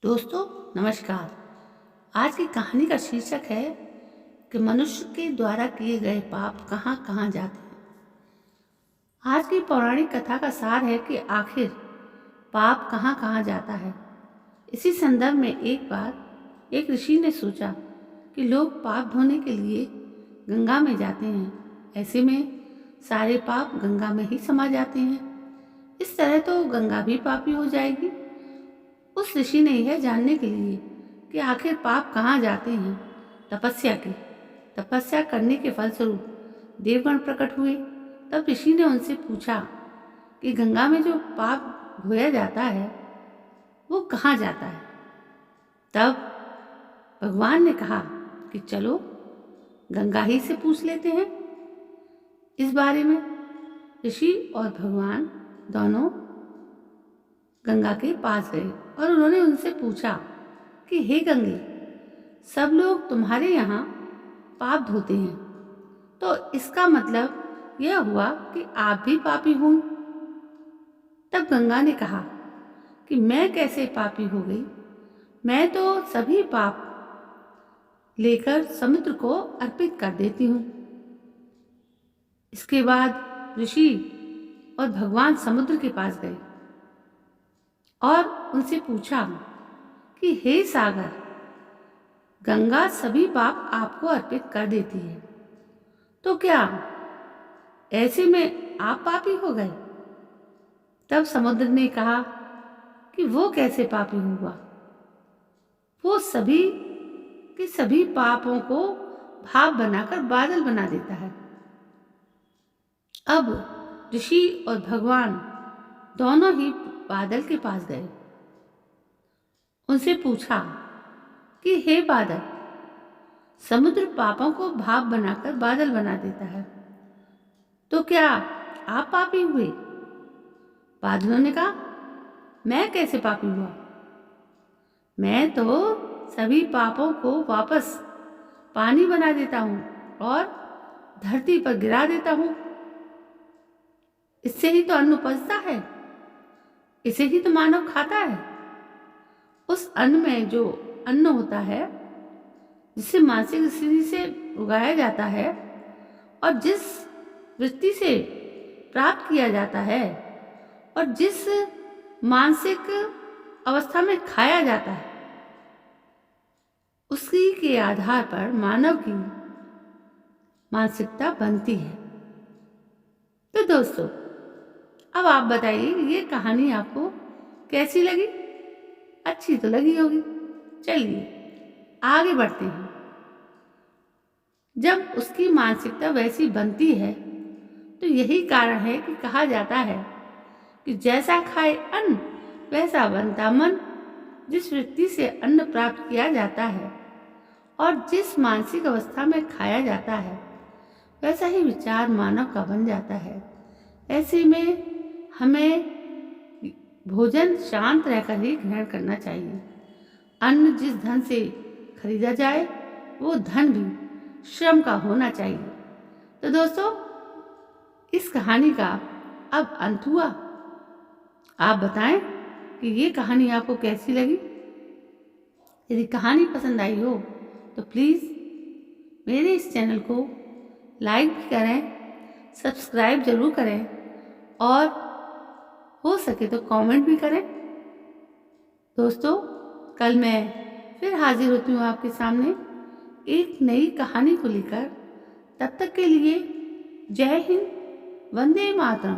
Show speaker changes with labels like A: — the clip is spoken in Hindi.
A: दोस्तों नमस्कार। आज की कहानी का शीर्षक है कि मनुष्य के द्वारा किए गए पाप कहाँ कहाँ जाते हैं। आज की पौराणिक कथा का सार है कि आखिर पाप कहाँ कहाँ जाता है। इसी संदर्भ में एक बार एक ऋषि ने सोचा कि लोग पाप धोने के लिए गंगा में जाते हैं, ऐसे में सारे पाप गंगा में ही समा जाते हैं। इस तरह तो गंगा भी पापी हो जाएगी। उस ऋषि ने यह जानने के लिए कि आखिर पाप कहाँ जाते हैं तपस्या की। तपस्या करने के फलस्वरूप देवगण प्रकट हुए। तब ऋषि ने उनसे पूछा कि गंगा में जो पाप धोया जाता है वो कहाँ जाता है। तब भगवान ने कहा कि चलो गंगा ही से पूछ लेते हैं इस बारे में। ऋषि और भगवान दोनों गंगा के पास गए और उन्होंने उनसे पूछा कि हे गंगे, सब लोग तुम्हारे यहाँ पाप धोते हैं, तो इसका मतलब यह हुआ कि आप भी पापी हुई। तब गंगा ने कहा कि मैं कैसे पापी हो गई, मैं तो सभी पाप लेकर समुद्र को अर्पित कर देती हूँ। इसके बाद ऋषि और भगवान समुद्र के पास गए और उनसे पूछा कि हे सागर, गंगा सभी पाप आपको अर्पित कर देती है, तो क्या ऐसे में आप पापी हो गए। तब समुद्र ने कहा कि वो कैसे पापी हुआ, वो सभी के सभी पापों को भाप बनाकर बादल बना देता है। अब ऋषि और भगवान दोनों ही बादल के पास गए। उनसे पूछा कि हे बादल, समुद्र पापों को भाप बनाकर बादल बना देता है, तो क्या आप पापी हुए। बादलों ने कहा, मैं कैसे पापी हुआ, मैं तो सभी पापों को वापस पानी बना देता हूँ और धरती पर गिरा देता हूँ। इससे ही तो अन्न उपजता है, इसे ही तो मानव खाता है। उस अन्न में जो अन्न होता है, जिसे मानसिक स्थिति से उगाया जाता है और जिस वृत्ति से प्राप्त किया जाता है और जिस मानसिक अवस्था में खाया जाता है, उसी के आधार पर मानव की मानसिकता बनती है। तो दोस्तों, अब आप बताइए ये कहानी आपको कैसी लगी। अच्छी तो लगी होगी। चलिए आगे बढ़ते हैं। जब उसकी मानसिकता वैसी बनती है तो यही कारण है कि कहा जाता है कि जैसा खाए अन्न वैसा बनता मन। जिस वृत्ति से अन्न प्राप्त किया जाता है और जिस मानसिक अवस्था में खाया जाता है, वैसा ही विचार मानव का बन जाता है। ऐसे में हमें भोजन शांत रहकर ही ग्रहण करना चाहिए। अन्न जिस धन से खरीदा जाए वो धन भी श्रम का होना चाहिए। तो दोस्तों, इस कहानी का अब अंत हुआ। आप बताएं कि ये कहानी आपको कैसी लगी। यदि कहानी पसंद आई हो तो प्लीज़ मेरे इस चैनल को लाइक भी करें, सब्सक्राइब जरूर करें और हो सके तो कमेंट भी करें। दोस्तों, कल मैं फिर हाजिर होती हूँ आपके सामने एक नई कहानी को लेकर। तब तक के लिए जय हिंद, वंदे मातरम।